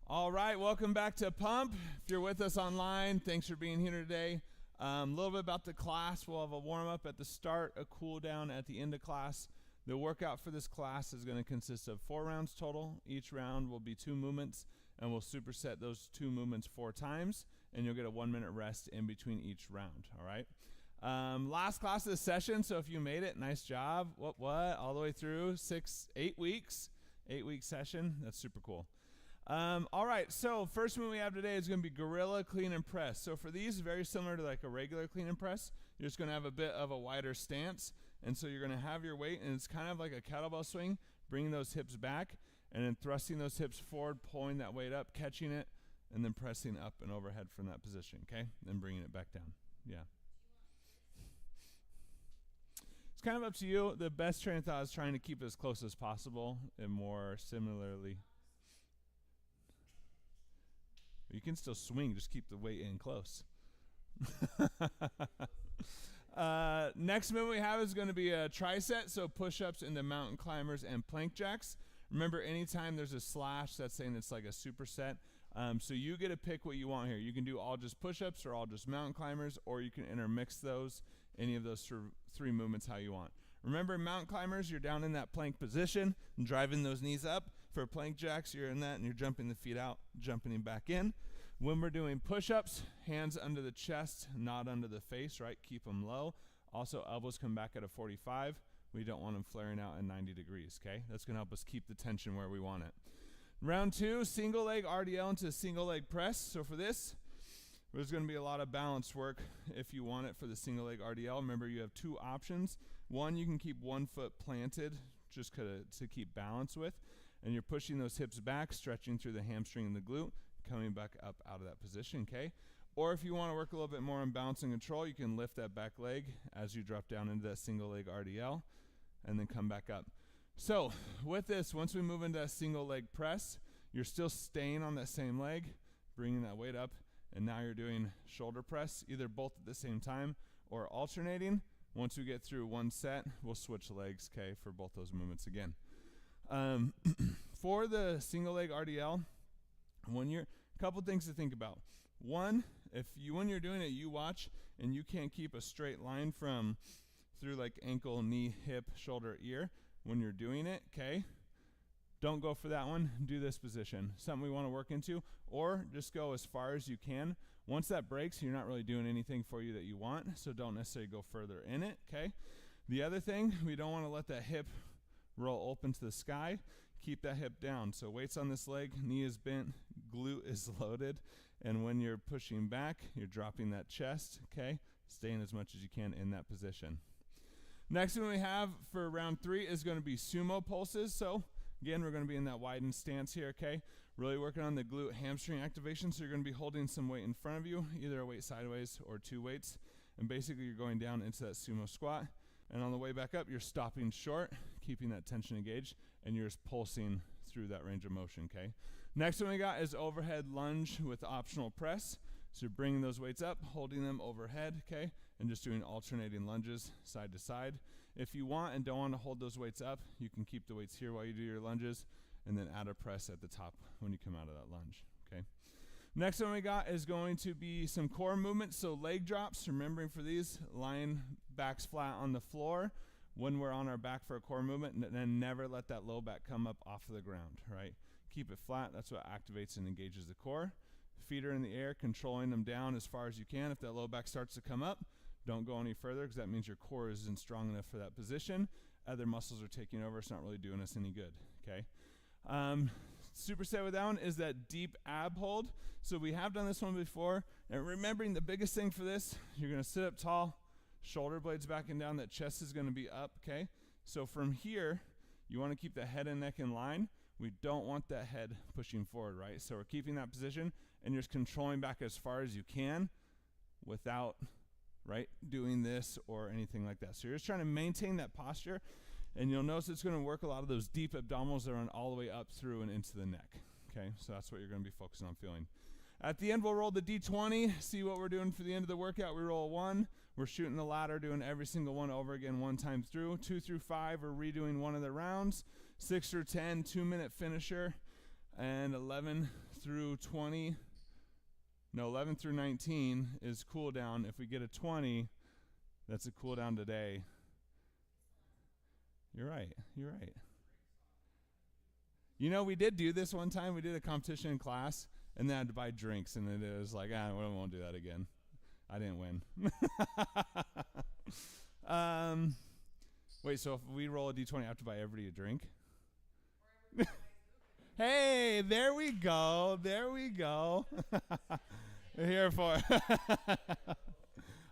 All right, welcome back to Pump. If you're with us online, thanks for being here today. A little bit about the class. We'll have a warm-up at the start, a cool-down at the end of class. The workout for this class is going to consist of 4 rounds total. Each round will be 2 movements, and we'll superset those 2 movements 4 times, and you'll get a 1-minute rest in between each round, all right? Last class of the session, so if you made it, nice job. What? All the way through 8 weeks, 8-week session. That's super cool. All right, so first one we have today is going to be gorilla clean and press. So for these, very similar to like a regular clean and press, you're just going to have a bit of a wider stance. And so you're going to have your weight, and it's kind of like a kettlebell swing, bringing those hips back, and then thrusting those hips forward, pulling that weight up, catching it, and then pressing up and overhead from that position, okay? Then bringing it back down, yeah. It's kind of up to you. The best train of thought is trying to keep it as close as possible and more similarly. You can still swing, just keep the weight in close. Next movement we have is going to be a tricep, so push-ups into mountain climbers and plank jacks. Remember, anytime there's a slash, that's saying it's like a superset. So you get to pick what you want here. You can do all just push-ups or all just mountain climbers, or you can intermix those, any of those 3 movements how you want. Remember, mountain climbers, you're down in that plank position and driving those knees up. For plank jacks, you're in that and you're jumping the feet out, jumping them back in. When we're doing push-ups, hands under the chest, not under the face, right? Keep them low. Also, elbows come back at a 45. We don't want them flaring out at 90 degrees, okay? That's going to help us keep the tension where we want it. Round 2, single leg RDL into single leg press. So for this, there's going to be a lot of balance work if you want it for the single leg RDL. Remember, you have 2 options. One, you can keep one foot planted just to keep balance with, and you're pushing those hips back, stretching through the hamstring and the glute, coming back up out of that position, okay? Or if you want to work a little bit more on balance and control, you can lift that back leg as you drop down into that single leg RDL and then come back up. So with this, once we move into that single leg press, you're still staying on that same leg, bringing that weight up, and now you're doing shoulder press, either both at the same time or alternating. Once we get through one set, we'll switch legs, okay, for both those movements again. For the single leg RDL, a couple things to think about. One, when you're doing it, you watch and you can't keep a straight line through like ankle, knee, hip, shoulder, ear when you're doing it, okay? Don't go for that one. Do this position. Something we want to work into, or just go as far as you can. Once that breaks, you're not really doing anything for you that you want, so don't necessarily go further in it, okay? The other thing, we don't want to let that hip roll open to the sky. Keep that hip down. So weight's on this leg, knee is bent, glute is loaded, and when you're pushing back, you're dropping that chest, okay? Staying as much as you can in that position. Next one we have for round 3 is going to be Sumo Pulses. So again, we're going to be in that widened stance here, okay? Really working on the glute hamstring activation, so you're going to be holding some weight in front of you, either a weight sideways or 2 weights, and basically you're going down into that sumo squat, and on the way back up, you're stopping short, keeping that tension engaged, and you're just pulsing through that range of motion, okay? Next one we got is overhead lunge with optional press. So you're bringing those weights up, holding them overhead, okay, and just doing alternating lunges side to side. If you want and don't want to hold those weights up, you can keep the weights here while you do your lunges and then add a press at the top when you come out of that lunge, okay? Next one we got is going to be some core movements, so leg drops. Remembering for these, lying backs flat on the floor when we're on our back for a core movement, and then never let that low back come up off of the ground, right? Keep it flat. That's what activates and engages the core. Feet are in the air, controlling them down as far as you can. If that low back starts to come up, don't go any further, because that means your core isn't strong enough for that position. Other muscles are taking over. It's not really doing us any good, okay? Superset with that one is that deep ab hold. So we have done this one before. And remembering the biggest thing for this, you're going to sit up tall, shoulder blades back and down. That chest is going to be up, okay? So from here, you want to keep the head and neck in line. We don't want that head pushing forward, right? So we're keeping that position, and you're just controlling back as far as you can without, right, doing this or anything like that. So you're just trying to maintain that posture, and you'll notice it's going to work a lot of those deep abdominals that run all the way up through and into the neck, okay? So that's what you're going to be focusing on feeling. At the end, we'll roll the D20, see what we're doing for the end of the workout. We roll 1. We're shooting the ladder, doing every single one over again 1 time through. 2 through 5, we're redoing one of the rounds. 6 through 10, 2-minute finisher. And 11 through 20, no, 11 through 19 is cool down. If we get a 20, that's a cool down today. You're right. You're right. You know, we did do this one time. We did a competition in class, and then I had to buy drinks, and then it was like, we won't do that again. I didn't win. Wait, so if we roll a D20, I have to buy everybody a drink? Hey, there we go. There we go. Here for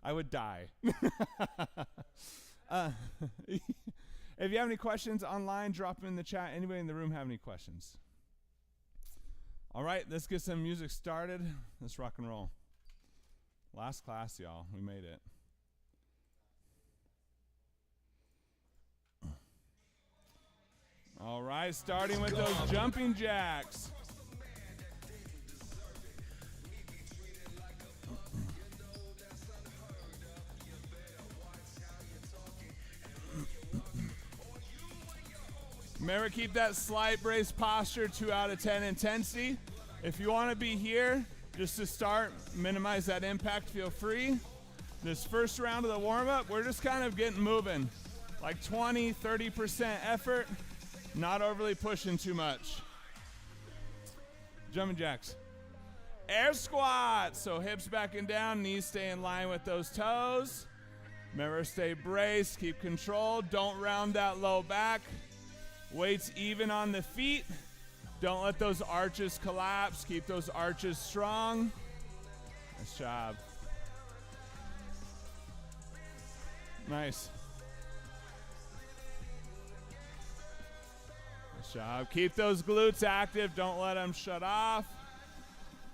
I would die. If you have any questions online, drop them in the chat. Anybody in the room have any questions? All right, let's get some music started. Let's rock and roll. Last class, y'all. We made it. All right, starting with those jumping jacks. Remember, keep that slight brace posture, 2 out of 10 intensity. If you want to be here, just to start, minimize that impact, feel free. This first round of the warm-up, we're just kind of getting moving. Like 20, 30% effort, not overly pushing too much. Jumping jacks. Air squats, so hips back and down, knees stay in line with those toes. Remember, stay braced, keep control, don't round that low back. Weights even on the feet. Don't let those arches collapse. Keep those arches strong. Nice job. Nice. Nice job. Keep those glutes active. Don't let them shut off.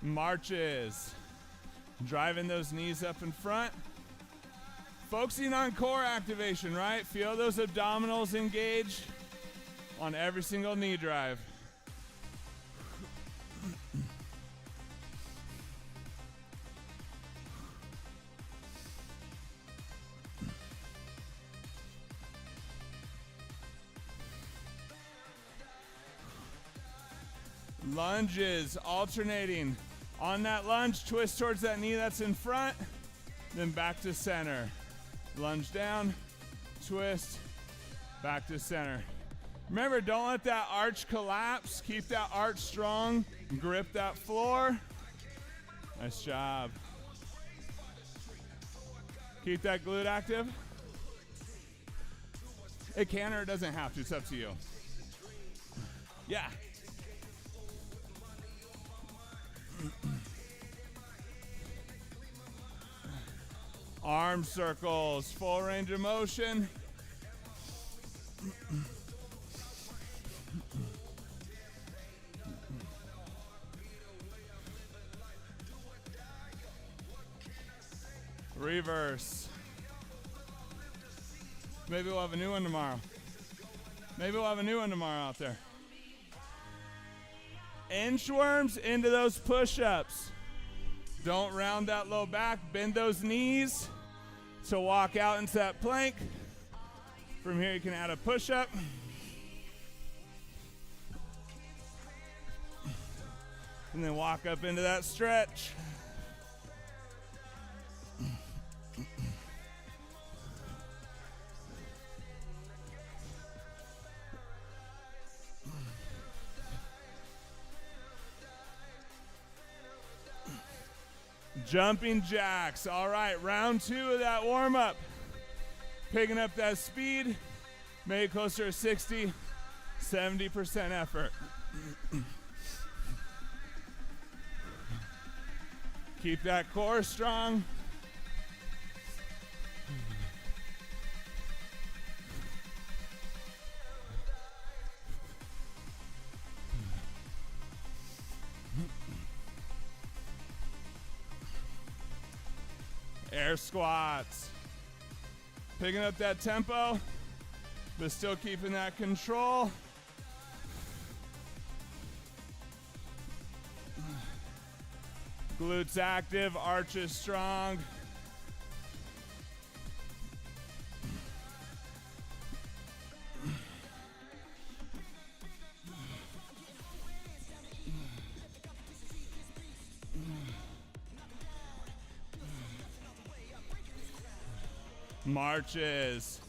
Marches. Driving those knees up in front. Focusing on core activation, right? Feel those abdominals engage on every single knee drive. Lunges, alternating. On that lunge, twist towards that knee that's in front, then back to center. Lunge down, twist, back to center. Remember, don't let that arch collapse. Keep that arch strong. Grip that floor. Nice job. Keep that glute active. It can or it doesn't have to. It's up to you. Yeah. Arm circles, full range of motion. Reverse. Maybe we'll have a new one tomorrow. Maybe we'll have a new one tomorrow out there. Inchworms into those push-ups. Don't round that low back. Bend those knees to walk out into that plank. From here, you can add a push-up. And then walk up into that stretch. Jumping jacks. All right, round 2 of that warm-up. Picking up that speed. Make it closer to 60, 70% effort. Keep that core strong. Air squats. Picking up that tempo, but still keeping that control. Glutes active, arches strong. Marches.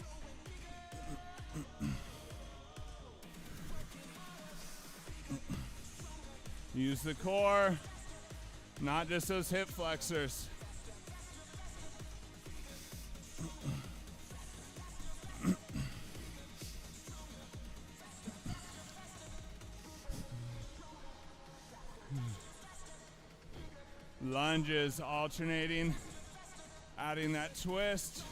Use the core, not just those hip flexors. Lunges alternating, adding that twist.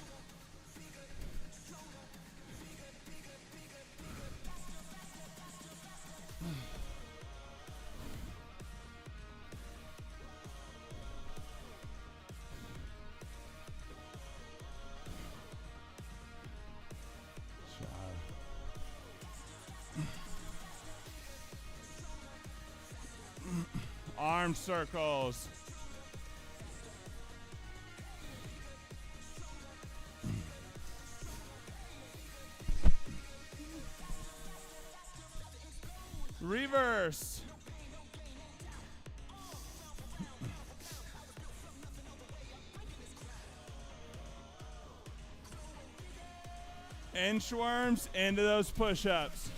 Arm circles. Reverse. Inchworms into those push-ups.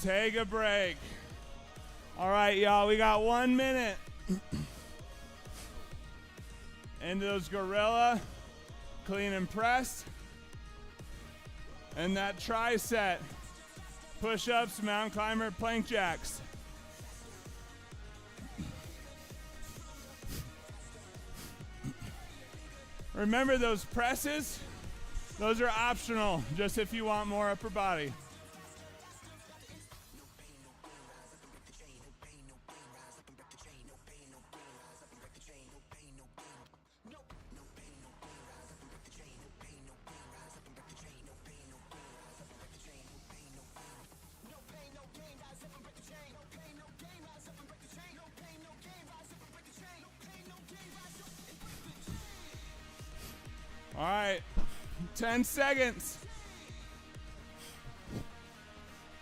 Take a break. All right, y'all, we got 1 minute. Into those gorilla, clean and press. And that tricep, push-ups, mountain climber, plank jacks. Remember those presses, those are optional, just if you want more upper body. All right, 10 seconds.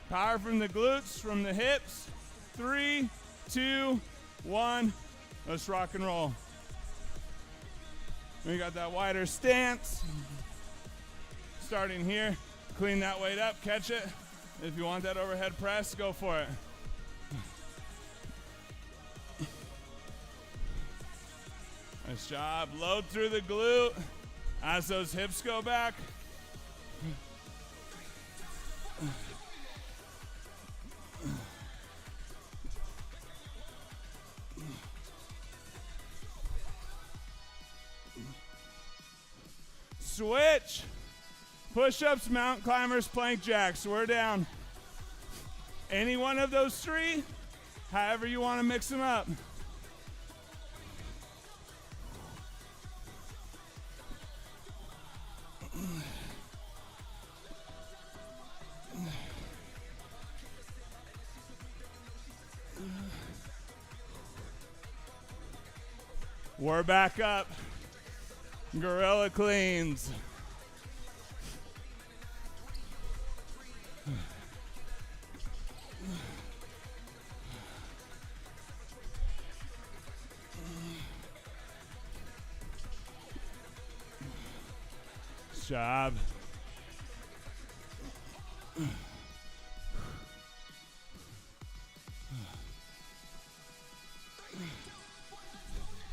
Power from the glutes, from the hips. 3, 2, 1. Let's rock and roll. We got that wider stance. Starting here, clean that weight up, catch it. If you want that overhead press, go for it. Nice job. Load through the glute. As those hips go back. Switch. Push-ups, mountain climbers, plank jacks. We're down. Any one of those three, however you want to mix them up. We're back up. Gorilla cleans. Job.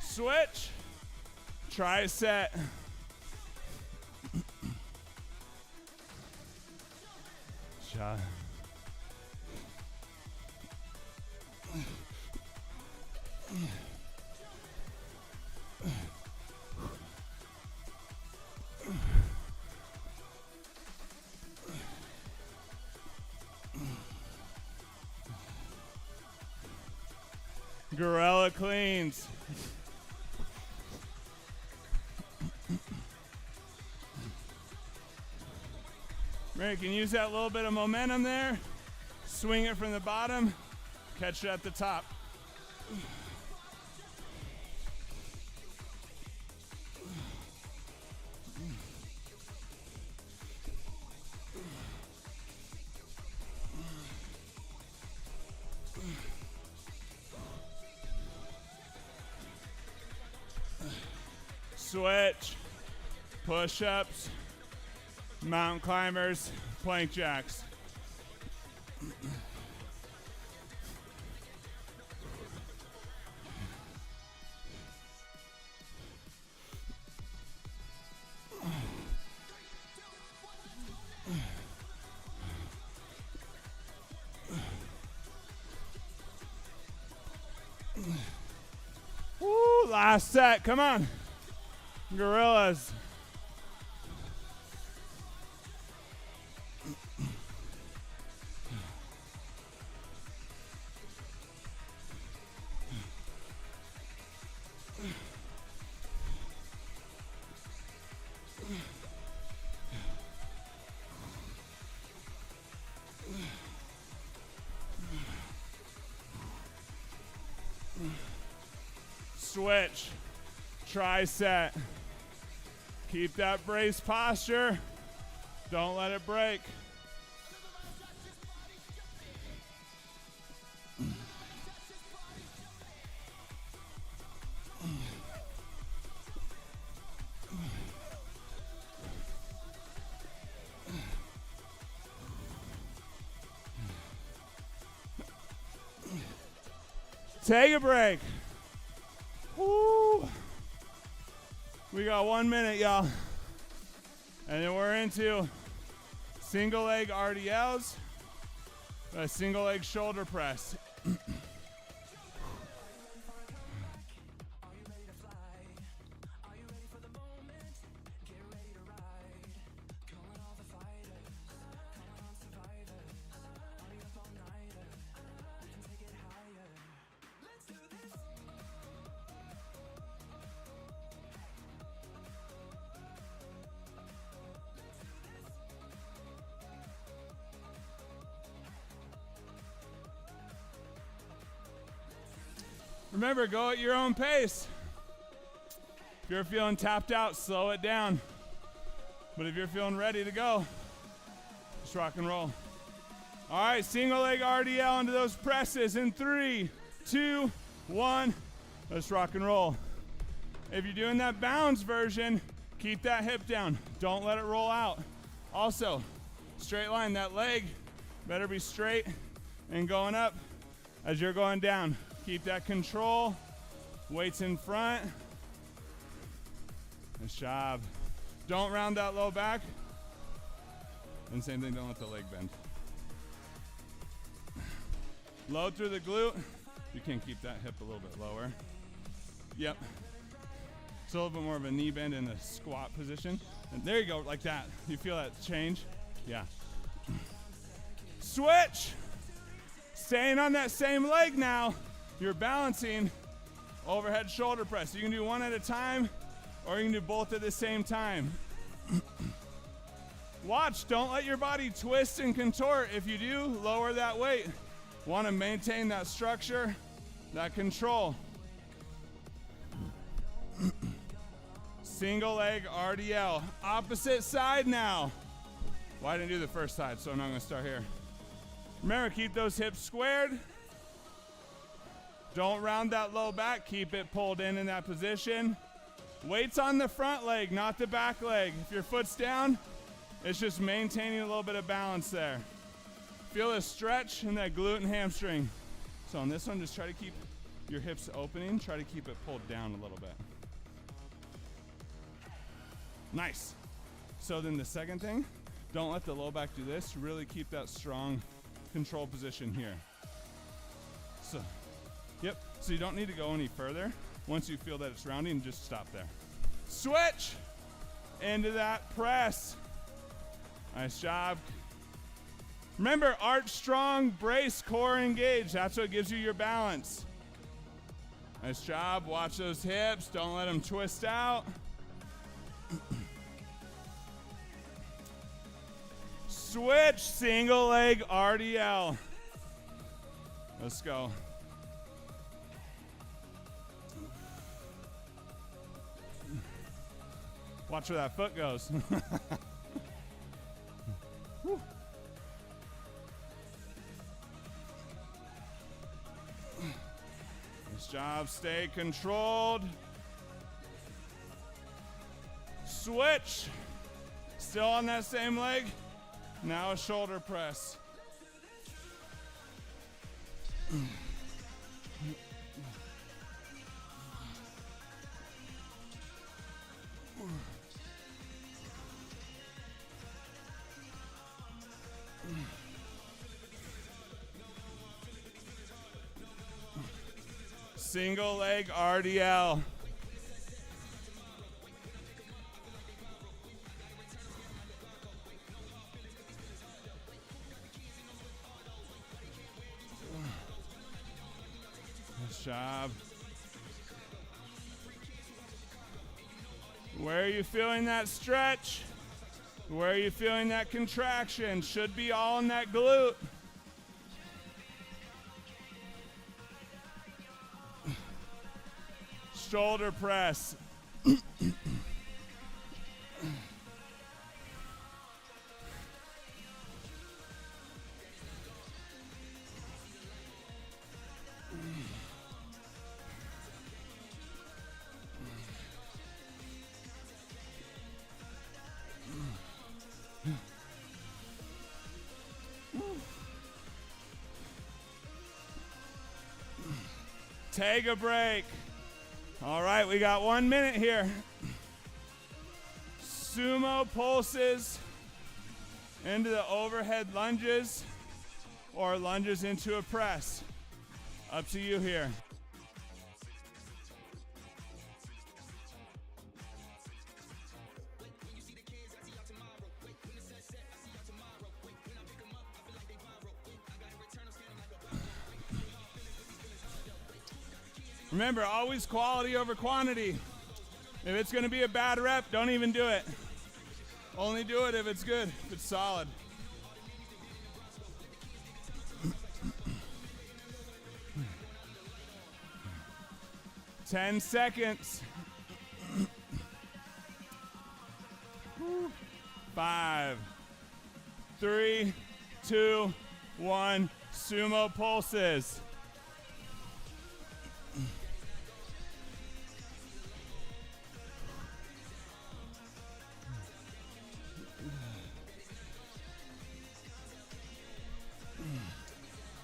Switch. Tricep. Shot. Gorilla cleans. Remember, you can use that little bit of momentum there. Swing it from the bottom, catch it at the top. Switch, push-ups, mountain climbers, plank jacks. Woo, last set, come on. Gorillas. Switch, tricep. Keep that brace posture. Don't let it break. Take a break. Woo. We got 1 minute, y'all. And then we're into single leg RDLs, a single leg shoulder press. Remember, go at your own pace. If you're feeling tapped out, slow it down. But if you're feeling ready to go, just rock and roll. All right, single leg RDL into those presses in 3, 2, 1. Let's rock and roll. If you're doing that balance version, keep that hip down. Don't let it roll out. Also, straight line, that leg better be straight and going up as you're going down. Keep that control. Weights in front. Nice job. Don't round that low back. And same thing, don't let the leg bend. Load through the glute. You can keep that hip a little bit lower. Yep. It's a little bit more of a knee bend in the squat position. And there you go, like that. You feel that change? Yeah. Switch. Staying on that same leg now. You're balancing overhead shoulder press. You can do one at a time, or you can do both at the same time. Watch, don't let your body twist and contort. If you do, lower that weight. Want to maintain that structure, that control. Single leg RDL. Opposite side now. Well, I didn't do the first side, so I'm not going to start here. Remember, keep those hips squared. Don't round that low back. Keep it pulled in that position. Weight's on the front leg, not the back leg. If your foot's down, it's just maintaining a little bit of balance there. Feel a stretch in that glute and hamstring. So on this one, just try to keep your hips opening. Try to keep it pulled down a little bit. Nice. So then the second thing, don't let the low back do this. Really keep that strong control position here. So. Yep, so you don't need to go any further. Once you feel that it's rounding, just stop there. Switch into that press. Nice job. Remember, arch strong, brace, core engaged. That's what gives you your balance. Nice job. Watch those hips. Don't let them twist out. Switch, single leg RDL. Let's go. Watch where that foot goes. Nice job, stay controlled. Switch. Still on that same leg. Now a shoulder press. Single leg RDL. Nice job. Where are you feeling that stretch? Where are you feeling that contraction? Should be all in that glute. Shoulder press. Take a break. All right, we got 1 minute here. Sumo pulses into the overhead lunges or lunges into a press. Up to you here. Remember, always quality over quantity. If it's going to be a bad rep, don't even do it. Only do it if it's good, if it's solid. Ten seconds. 5, 3, 2, 1. Sumo pulses.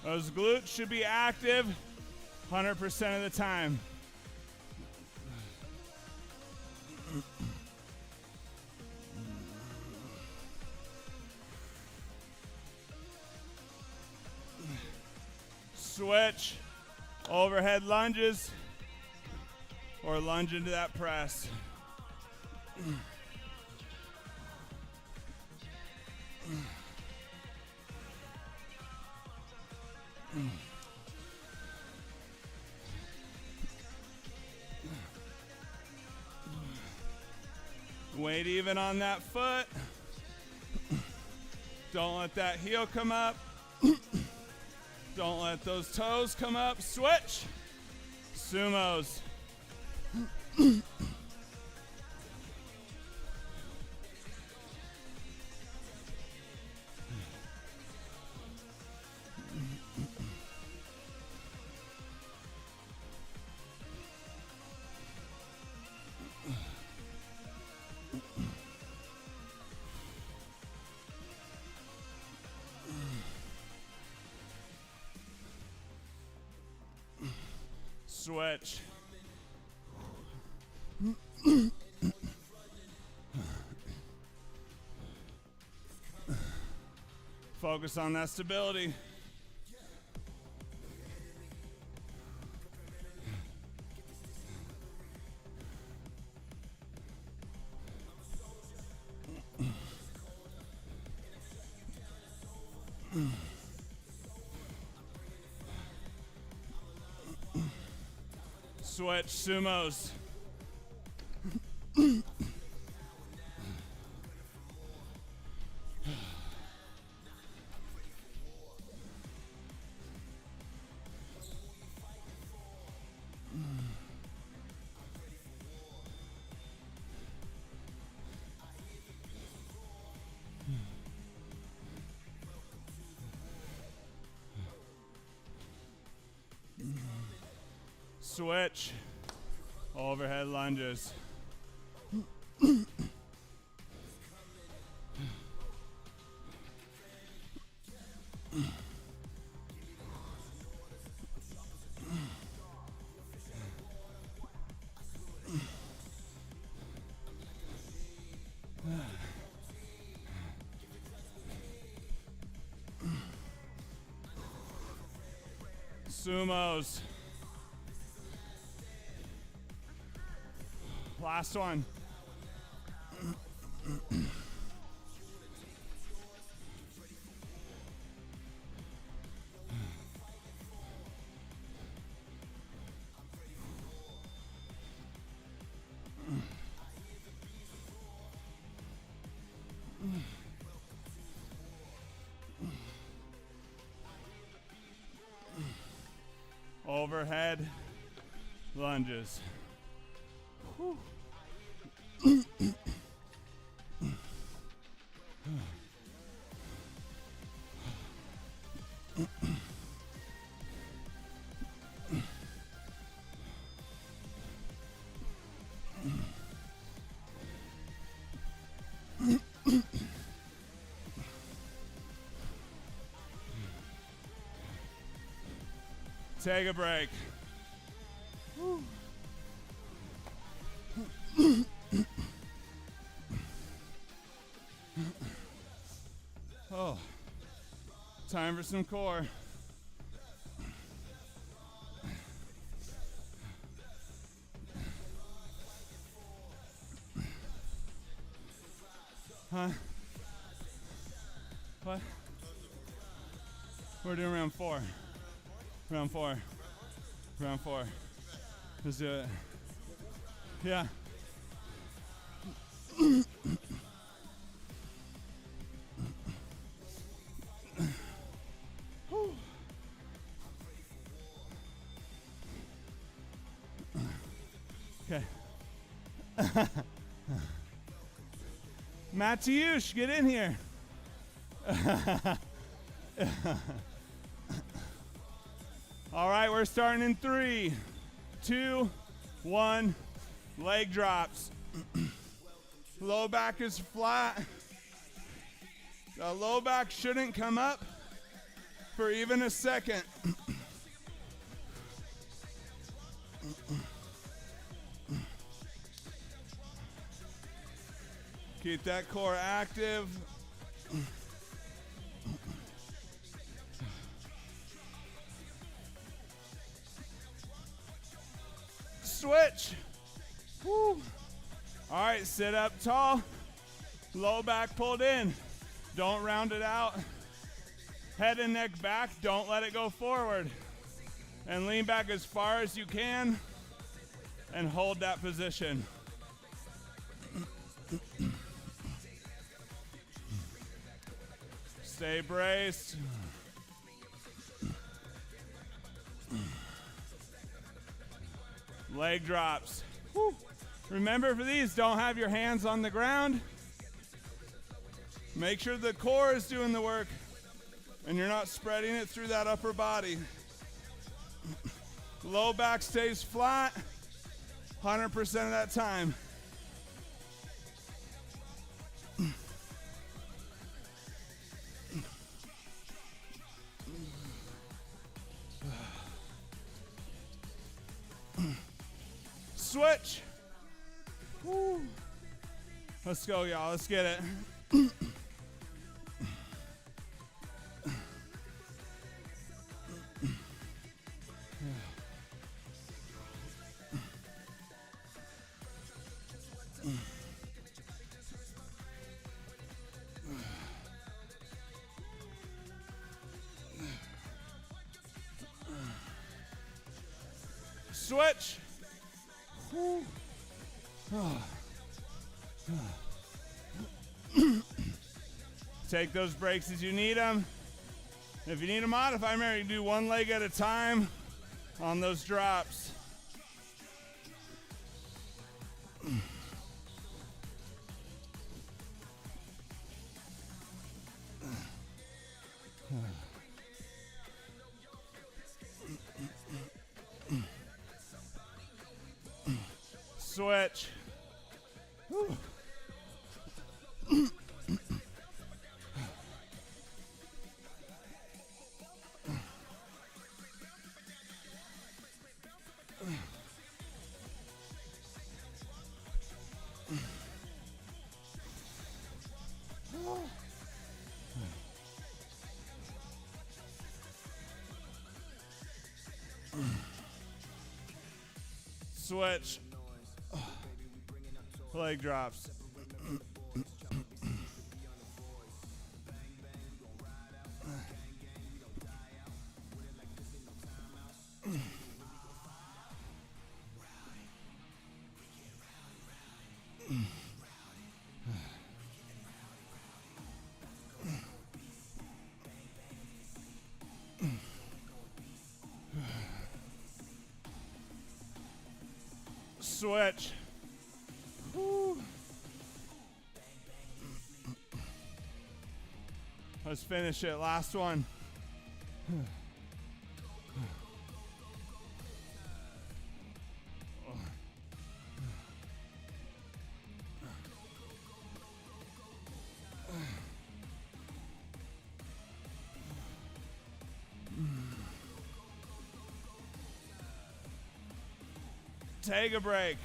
Those glutes should be active 100% of the time. Switch, overhead lunges, or lunge into that press. Weight even on that foot. Don't let that heel come up. Don't let those toes come up. Switch. Sumos. Switch. Focus on that stability. Switch, sumos. Switch. Overhead lunges. Sumos. Last one. Overhead lunges. Whew. Take a break. Whew. Oh, time for some core. Huh? What? We're doing round 4. Round 4. Round 4. Let's do it. Yeah. Okay. Mateusz, get in here. All right, we're starting in 3, 2, 1. Leg drops. Low back is flat. The low back shouldn't come up for even a second. Keep that core active. Switch. Woo. All right, sit up tall. Low back pulled in. Don't round it out. Head and neck back. Don't let it go forward. And lean back as far as you can and hold that position. Stay braced. Leg drops. Woo. Remember, for these, don't have your hands on the ground. Make sure the core is doing the work and you're not spreading it through that upper body. Low back stays flat 100% of that time. Switch. Woo. Let's go, y'all. Let's get it. Switch. Take those breaks as you need them. If you need to modify, remember you do one leg at a time on those drops. Switch. Whew. Switch. Leg drops. Switch. Woo. Let's finish it. Last one. Take a break.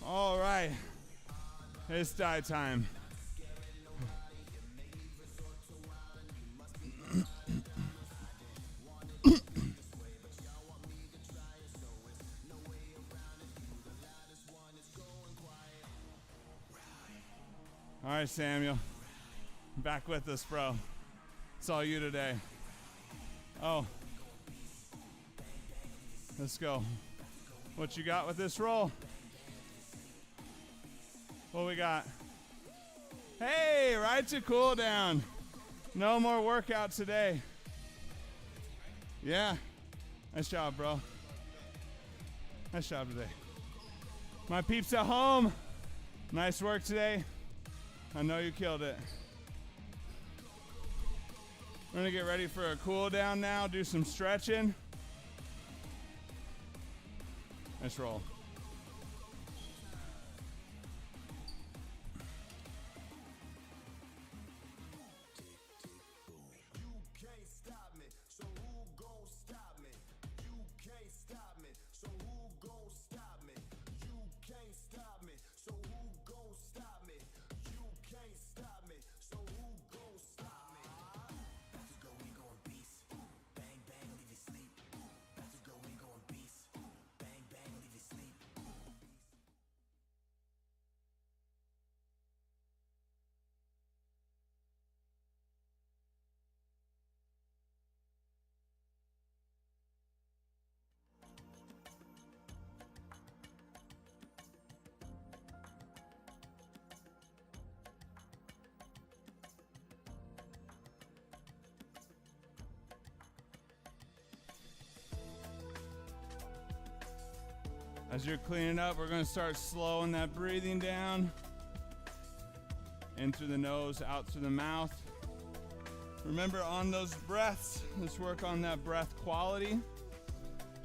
All right. It's dive time. All right, Samuel. Back with us, bro. It's all you today. Oh. Let's go. What you got with this roll? What we got? Hey, right to cool down. No more workout today. Yeah. Nice job, bro. Nice job today. My peeps at home. Nice work today. I know you killed it. We're gonna get ready for a cool down now. Do some stretching. Nice roll. As you're cleaning up, we're going to start slowing that breathing down. In through the nose, out through the mouth. Remember, on those breaths, let's work on that breath quality.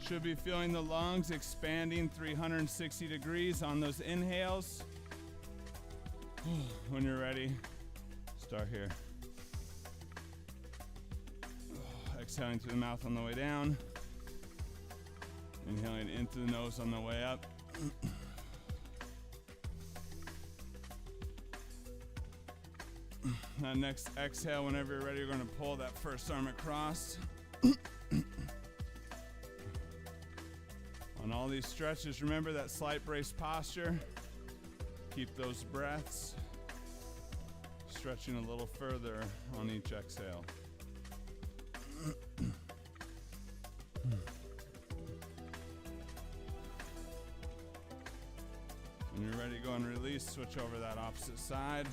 Should be feeling the lungs expanding 360 degrees on those inhales. When you're ready, start here. Exhaling through the mouth on the way down. Inhaling into the nose on the way up. That next exhale, whenever you're ready, you're going to pull that first arm across. On all these stretches, remember that slight brace posture. Keep those breaths. Stretching a little further on each exhale. When you're ready to go and release, switch over that opposite side.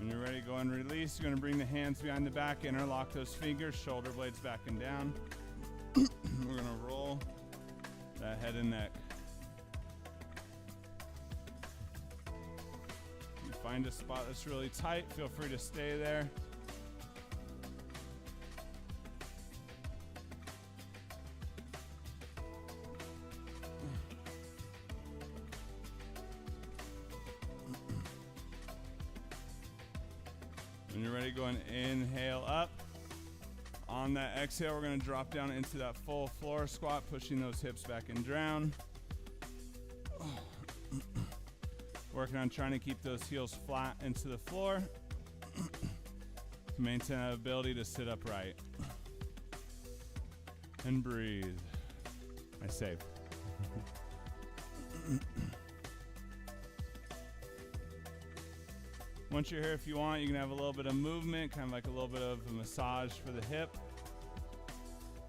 When you're ready, go and release. You're going to bring the hands behind the back, interlock those fingers, shoulder blades back and down. We're going to roll that head and neck. You find a spot that's really tight, feel free to stay there. When you're ready, go and inhale up. On that exhale, we're going to drop down into that full floor squat, pushing those hips back and down. Working on trying to keep those heels flat into the floor to maintain that ability to sit upright. And breathe. I save. Once you're here, if you want, you can have a little bit of movement, kind of like a little bit of a massage for the hip.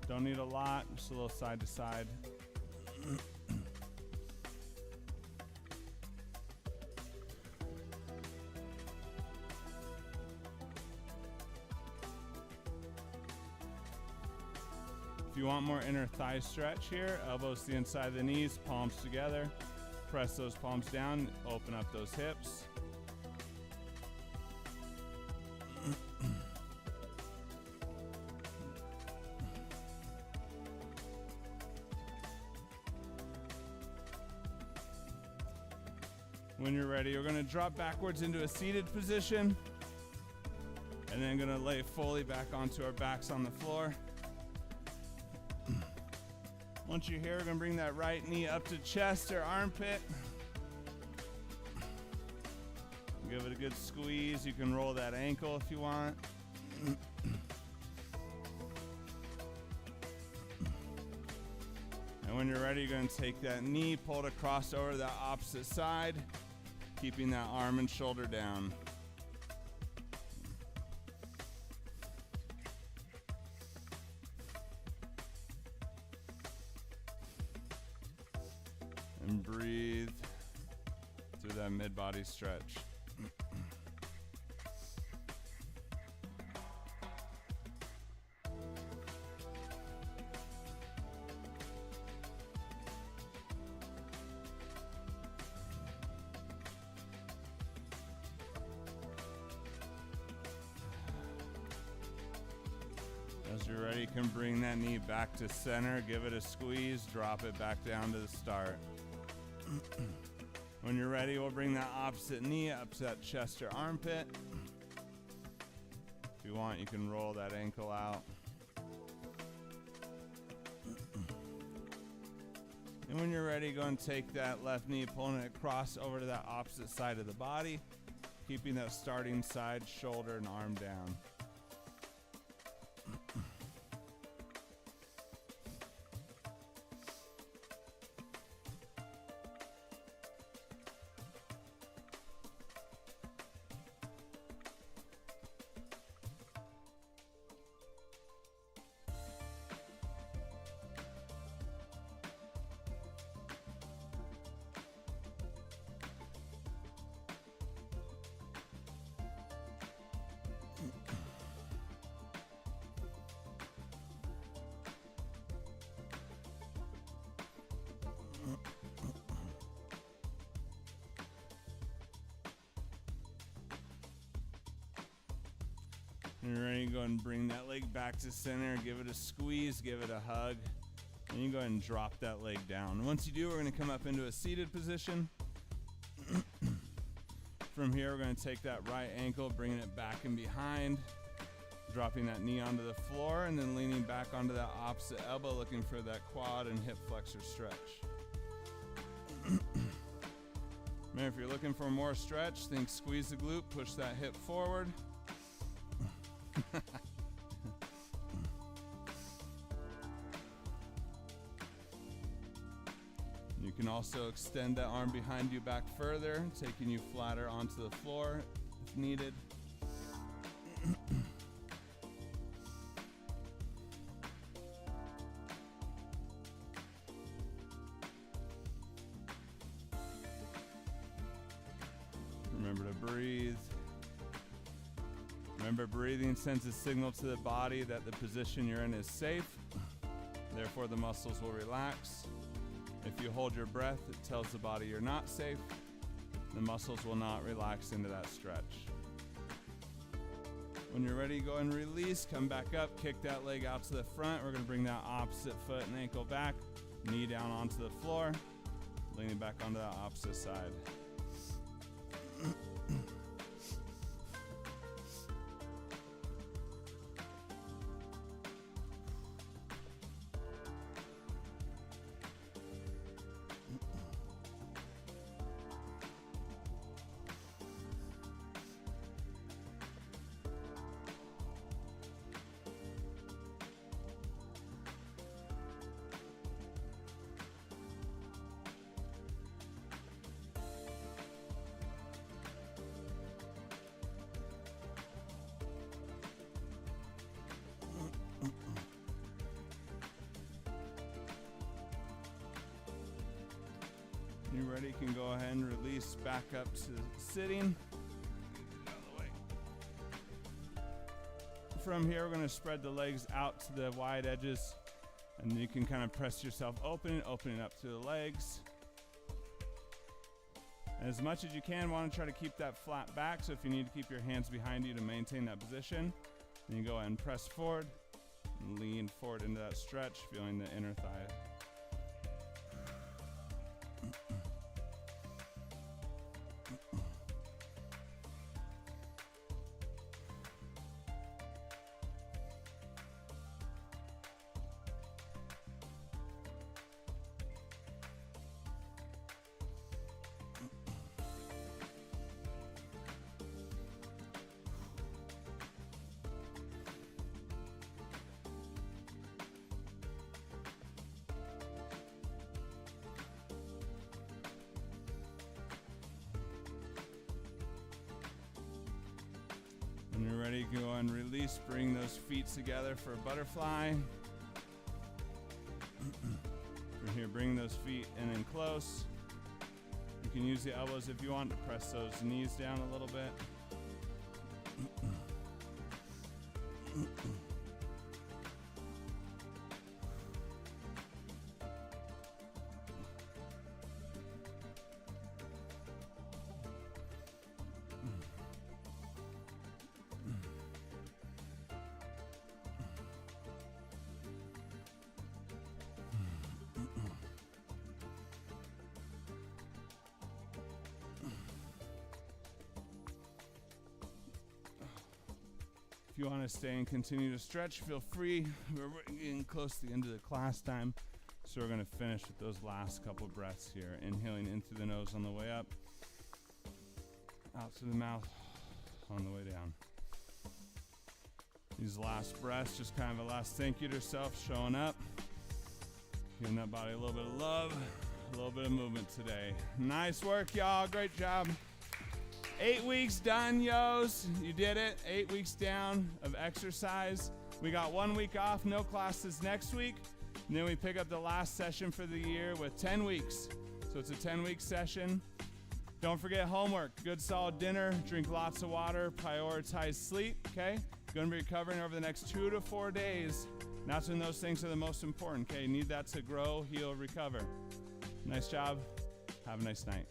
Don't need a lot, just a little side to side. If you want more inner thigh stretch here, elbows to the inside of the knees, palms together. Press those palms down, open up those hips. When you're ready, we're going to drop backwards into a seated position and then going to lay fully back onto our backs on the floor. Once you're here, we're going to bring that right knee up to chest or armpit. Give it a good squeeze. You can roll that ankle if you want. And when you're ready, you're going to take that knee, pull it across over the opposite side, keeping that arm and shoulder down. And breathe through that mid-body stretch. As you're ready, you can bring that knee back to center, give it a squeeze, drop it back down to the start. When you're ready, we'll bring that opposite knee up to that chest or armpit. If you want, you can roll that ankle out. And when you're ready, go and take that left knee, pulling it across over to that opposite side of the body, keeping that starting side, shoulder, and arm down. And you're ready to go and bring that leg back to center, give it a squeeze, give it a hug, and you go ahead and drop that leg down. Once you do, we're going to come up into a seated position. From here, we're going to take that right ankle, bringing it back and behind, dropping that knee onto the floor, and then leaning back onto that opposite elbow, looking for that quad and hip flexor stretch. Man, if you're looking for more stretch, think squeeze the glute, push that hip forward. You can also extend that arm behind you back further, taking you flatter onto the floor if needed. Remember to breathe. Remember, breathing sends a signal to the body that the position you're in is safe. Therefore, the muscles will relax. If you hold your breath, it tells the body you're not safe. The muscles will not relax into that stretch. When you're ready, go and release. Come back up, kick that leg out to the front. We're going to bring that opposite foot and ankle back. Knee down onto the floor. Leaning back onto the opposite side. You ready? You can go ahead and release back up to sitting. Out of the way. From here, we're going to spread the legs out to the wide edges, and you can kind of press yourself opening up to the legs. And as much as you can, want to try to keep that flat back. So if you need to keep your hands behind you to maintain that position, then you go ahead and press forward and lean forward into that stretch, feeling the inner thigh. When you're ready, go and release. Bring those feet together for a butterfly. From here, bring those feet in and close. You can use the elbows if you want to press those knees down a little bit. If you want to stay and continue to stretch, feel free. We're getting close to the end of the class time, so we're going to finish with those last couple breaths here. Inhaling in through the nose on the way up, out through the mouth on the way down. These last breaths, just kind of a last thank you to yourself, showing up, giving that body a little bit of love, a little bit of movement today. Nice work, y'all. Great job. 8 weeks done, yos. You did it. 8 weeks down of exercise. We got 1 week off, no classes next week. And then we pick up the last session for the year with 10 weeks. So it's a 10-week session. Don't forget homework. Good solid dinner. Drink lots of water. Prioritize sleep, okay? Going to be recovering over the next 2 to 4 days. And that's when those things are the most important, okay? You need that to grow, heal, recover. Nice job. Have a nice night.